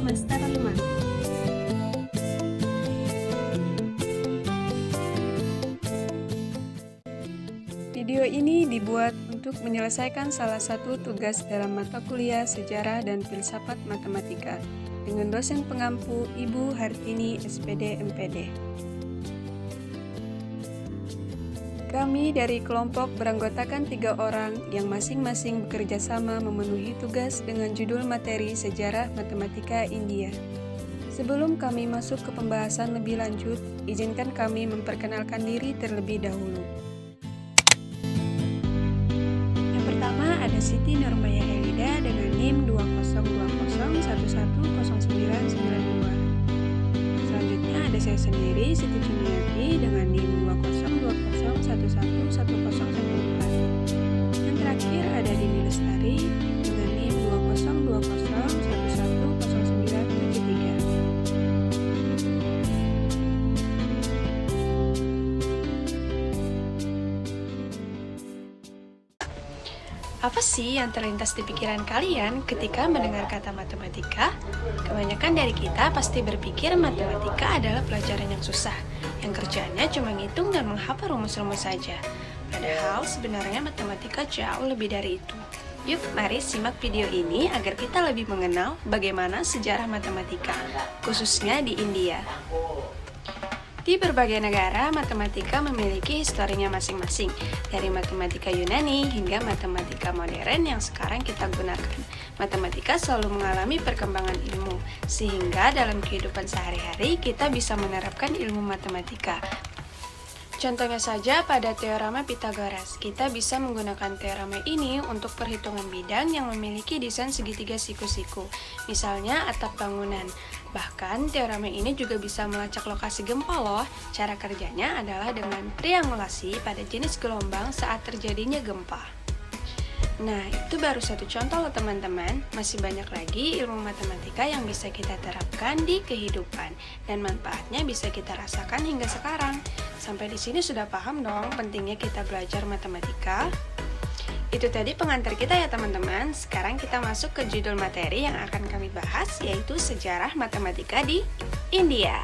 semester 5. Video ini dibuat untuk menyelesaikan salah satu tugas dalam mata kuliah Sejarah dan Filsafat Matematika dengan dosen pengampu Ibu Hartini SPD MPD. Kami dari kelompok beranggotakan 3 orang yang masing-masing bekerja sama memenuhi tugas dengan judul materi Sejarah Matematika India. Sebelum kami masuk ke pembahasan lebih lanjut, izinkan kami memperkenalkan diri terlebih dahulu. Yang pertama ada Siti Normaya Elida dengan NIM 2020110992. Selanjutnya ada saya sendiri, Siti Cuniati dengan NIM 2020110114. Yang terakhir ada Dini Lestari dengan NIM 202011100973. Apa sih yang terlintas di pikiran kalian ketika mendengar kata matematika? Kebanyakan dari kita pasti berpikir matematika adalah pelajaran yang susah, yang kerjaannya cuma ngitung dan menghafal rumus-rumus saja. Padahal sebenarnya matematika jauh lebih dari itu. Yuk, mari simak video ini agar kita lebih mengenal bagaimana sejarah matematika, khususnya di India. Di berbagai negara, matematika memiliki historinya masing-masing, dari matematika Yunani hingga matematika modern yang sekarang kita gunakan. Matematika selalu mengalami perkembangan ilmu, sehingga dalam kehidupan sehari-hari kita bisa menerapkan ilmu matematika. Contohnya saja pada teorema Pythagoras, kita bisa menggunakan teorema ini untuk perhitungan bidang yang memiliki desain segitiga siku-siku, misalnya atap bangunan. Bahkan, teorema ini juga bisa melacak lokasi gempa loh. Cara kerjanya adalah dengan triangulasi pada jenis gelombang saat terjadinya gempa. Nah, itu baru satu contoh loh teman-teman. Masih banyak lagi ilmu matematika yang bisa kita terapkan di kehidupan, dan manfaatnya bisa kita rasakan hingga sekarang. Sampai di sini sudah paham dong pentingnya kita belajar matematika? Itu tadi pengantar kita ya teman-teman. Sekarang kita masuk ke judul materi yang akan kami bahas, yaitu sejarah matematika di India.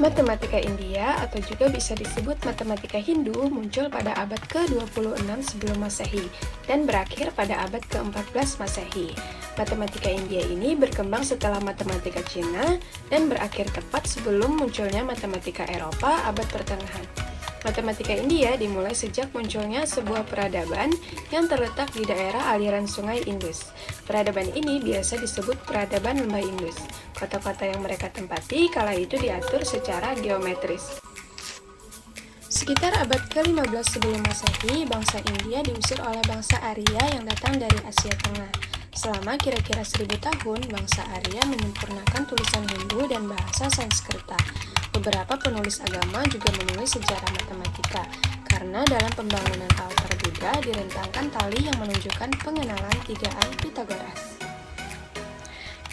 Matematika India atau juga bisa disebut matematika Hindu muncul pada abad ke-26 sebelum Masehi dan berakhir pada abad ke-14 Masehi. Matematika India ini berkembang setelah matematika Cina dan berakhir tepat sebelum munculnya matematika Eropa abad pertengahan. Matematika India dimulai sejak munculnya sebuah peradaban yang terletak di daerah aliran sungai Indus. Peradaban ini biasa disebut peradaban lembah Indus. Kota-kota yang mereka tempati kala itu diatur secara geometris. Sekitar abad ke-15 sebelum Masehi, bangsa India diusir oleh bangsa Arya yang datang dari Asia Tengah. Selama kira-kira 1000 tahun, bangsa Arya menyempurnakan tulisan Hindu dan bahasa Sanskerta. Beberapa penulis agama juga menulis sejarah matematika, karena dalam pembangunan altar Buddha direntangkan tali yang menunjukkan pengenalan tigaan Pythagoras.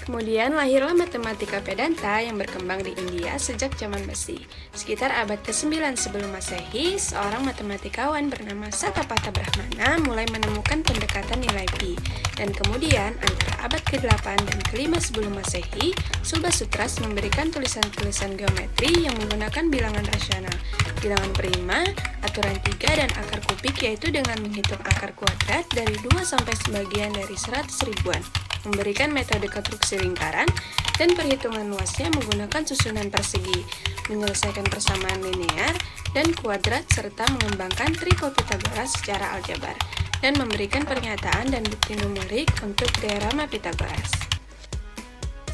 Kemudian lahirlah matematika Vedanta yang berkembang di India sejak zaman besi. Sekitar abad ke-9 sebelum Masehi, seorang matematikawan bernama Satapatha Brahmana mulai menemukan pendekatan nilai pi. Dan kemudian antara abad ke-8 dan ke-5 sebelum Masehi, Subhasutras memberikan tulisan-tulisan geometri yang menggunakan bilangan rasional, bilangan prima, aturan 3 dan akar kubik, yaitu dengan menghitung akar kuadrat dari 2 sampai sebagian dari 100 ribuan. Memberikan metode konstruksi lingkaran dan perhitungan luasnya menggunakan susunan persegi, menyelesaikan persamaan linear dan kuadrat serta mengembangkan tripel Pythagoras secara aljabar dan memberikan pernyataan dan bukti numerik untuk teorema Pythagoras.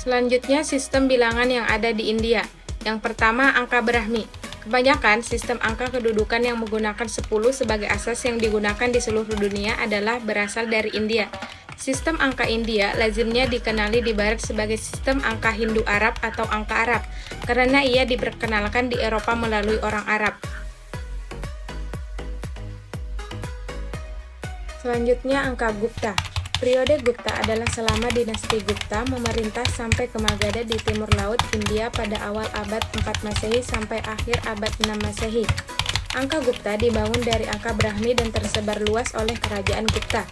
Selanjutnya sistem bilangan yang ada di India. Yang pertama angka Brahmi. Kebanyakan sistem angka kedudukan yang menggunakan 10 sebagai asas yang digunakan di seluruh dunia adalah berasal dari India. Sistem angka India lazimnya dikenali di barat sebagai sistem angka Hindu-Arab atau angka Arab, karena ia diperkenalkan di Eropa melalui orang Arab. Selanjutnya angka Gupta. Periode Gupta adalah selama dinasti Gupta memerintah sampai ke Magadha di timur laut India pada awal abad 4 Masehi sampai akhir abad 6 Masehi. Angka Gupta dibangun dari angka Brahmi dan tersebar luas oleh kerajaan Gupta.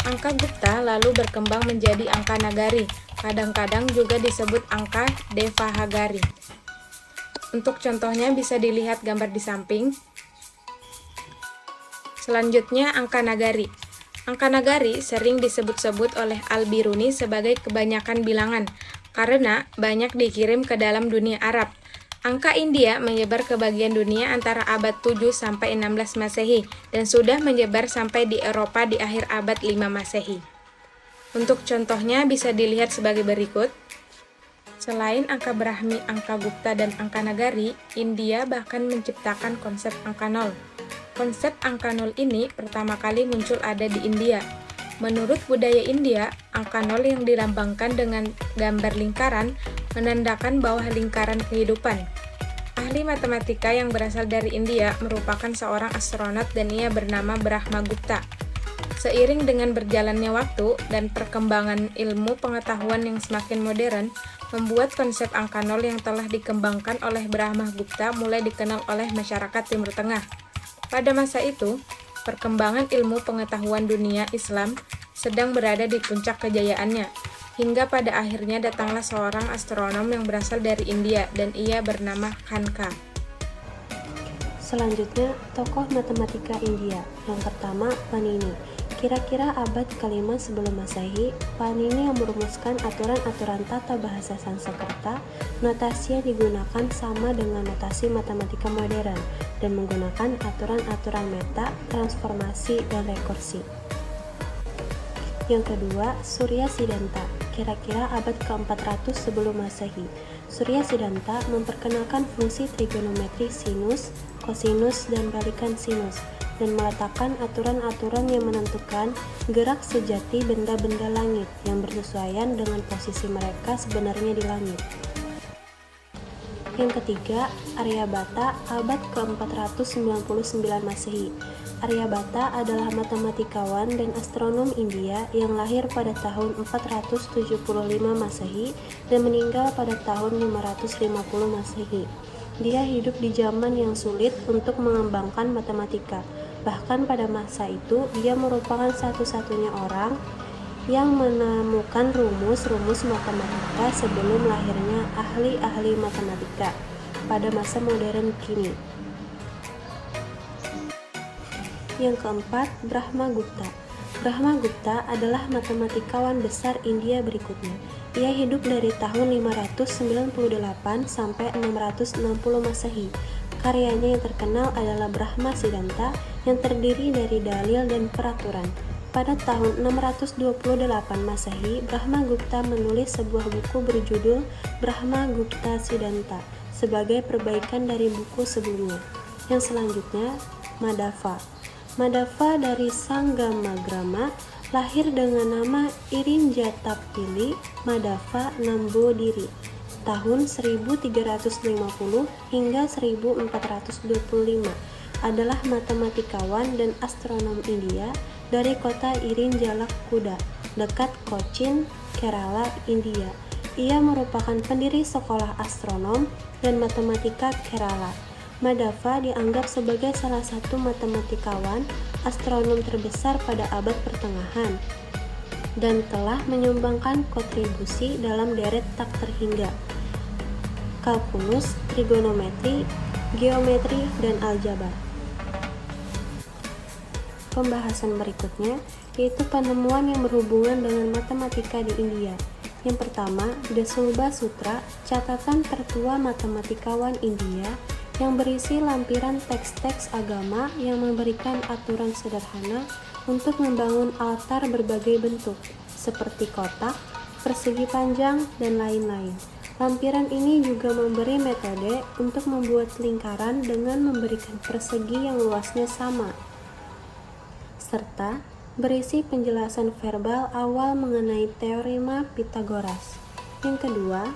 Angka Gupta lalu berkembang menjadi angka Nagari. Kadang-kadang juga disebut angka Devahagari. Untuk contohnya bisa dilihat gambar di samping. Selanjutnya, angka nagari. Angka nagari sering disebut-sebut oleh Al-Biruni sebagai kebanyakan bilangan, karena banyak dikirim ke dalam dunia Arab. Angka India menyebar ke bagian dunia antara abad 7 sampai 16 Masehi dan sudah menyebar sampai di Eropa di akhir abad 5 Masehi. Untuk contohnya bisa dilihat sebagai berikut. Selain angka Brahmi, angka Gupta, dan angka nagari, India bahkan menciptakan konsep angka nol. Konsep angka nol ini pertama kali muncul ada di India. Menurut budaya India, angka nol yang dilambangkan dengan gambar lingkaran menandakan bawah lingkaran kehidupan. Ahli matematika yang berasal dari India merupakan seorang astronot dan ia bernama Brahma Gupta. Seiring dengan berjalannya waktu dan perkembangan ilmu pengetahuan yang semakin modern, membuat konsep angka nol yang telah dikembangkan oleh Brahma Gupta mulai dikenal oleh masyarakat Timur Tengah. Pada masa itu, perkembangan ilmu pengetahuan dunia Islam sedang berada di puncak kejayaannya, hingga pada akhirnya datanglah seorang astronom yang berasal dari India dan ia bernama Khanka. Selanjutnya, tokoh matematika India. Yang pertama, Panini. Kira-kira abad ke-5 sebelum Masehi, Panini yang merumuskan aturan-aturan tata bahasa Sanskerta. Notasi yang digunakan sama dengan notasi matematika modern dan menggunakan aturan-aturan meta, transformasi, dan rekursi. Yang kedua, Surya Siddhanta. Kira-kira abad ke-400 sebelum Masehi. Surya Siddhanta memperkenalkan fungsi trigonometri sinus, kosinus, dan balikan sinus, dan meletakkan aturan-aturan yang menentukan gerak sejati benda-benda langit yang bersesuaian dengan posisi mereka sebenarnya di langit. Yang ketiga, Aryabhata, abad ke-499 Masehi. Aryabhata adalah matematikawan dan astronom India yang lahir pada tahun 475 Masehi dan meninggal pada tahun 550 Masehi. Dia hidup di zaman yang sulit untuk mengembangkan matematika. Bahkan pada masa itu, dia merupakan satu-satunya orang yang menemukan rumus-rumus matematika sebelum lahirnya ahli-ahli matematika pada masa modern kini. Yang keempat, Brahma Gupta. Brahma Gupta adalah matematikawan besar India berikutnya. Ia hidup dari tahun 598 sampai 660 Masehi. Karyanya yang terkenal adalah Brahma Siddhanta yang terdiri dari dalil dan peraturan. Pada tahun 628 Masehi, Brahma Gupta menulis sebuah buku berjudul Brahma Gupta Siddhanta sebagai perbaikan dari buku sebelumnya. Yang selanjutnya, Madhava. Madhava dari Sanggamagrama lahir dengan nama Irinjatapili Madhava Nambodiri tahun 1350 hingga 1425, adalah matematikawan dan astronom India dari kota Irinjalakuda dekat Cochin, Kerala, India. Ia merupakan pendiri sekolah astronom dan matematika Kerala. Madhava dianggap sebagai salah satu matematikawan astronom terbesar pada abad pertengahan dan telah menyumbangkan kontribusi dalam deret tak terhingga kalkulus, trigonometri, geometri, dan aljabar. Pembahasan berikutnya yaitu penemuan yang berhubungan dengan matematika di India. Yang pertama, The Sulba Sutra, catatan tertua matematikawan India yang berisi lampiran teks-teks agama yang memberikan aturan sederhana untuk membangun altar berbagai bentuk, seperti kotak, persegi panjang, dan lain-lain. Lampiran ini juga memberi metode untuk membuat lingkaran dengan memberikan persegi yang luasnya sama, serta berisi penjelasan verbal awal mengenai teorema Pythagoras. Yang kedua,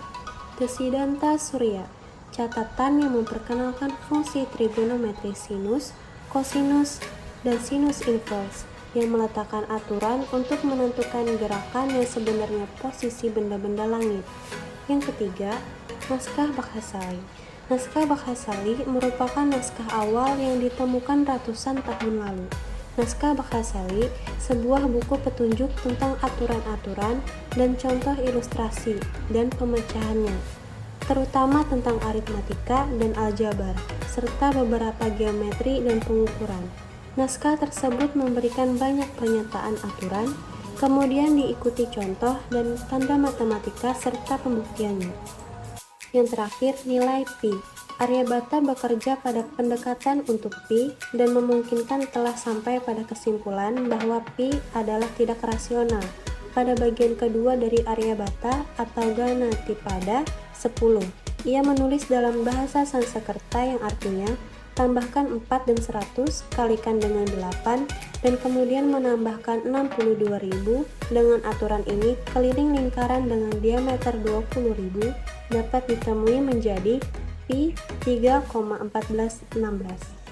The Siddhanta Surya, catatan yang memperkenalkan fungsi trigonometri sinus, kosinus, dan sinus inverse, yang meletakkan aturan untuk menentukan gerakan yang sebenarnya posisi benda-benda langit. Yang ketiga, naskah Bhakhasali. Naskah Bhakhasali merupakan naskah awal yang ditemukan ratusan tahun lalu. Naskah Bakhasali, sebuah buku petunjuk tentang aturan-aturan dan contoh ilustrasi dan pemecahannya, terutama tentang aritmatika dan aljabar, serta beberapa geometri dan pengukuran. Naskah tersebut memberikan banyak pernyataan aturan, kemudian diikuti contoh dan tanda matematika serta pembuktiannya. Yang terakhir, nilai Pi. Aryabhata bekerja pada pendekatan untuk Pi dan memungkinkan telah sampai pada kesimpulan bahwa Pi adalah tidak rasional. Pada bagian kedua dari Aryabhata atau Ganatipada 10, ia menulis dalam bahasa Sanskerta yang artinya tambahkan 4 dan 100 kalikan dengan 8 dan kemudian menambahkan 62.000. Dengan aturan ini, keliling lingkaran dengan diameter 20.000 dapat ditemui menjadi Pi 3,1416.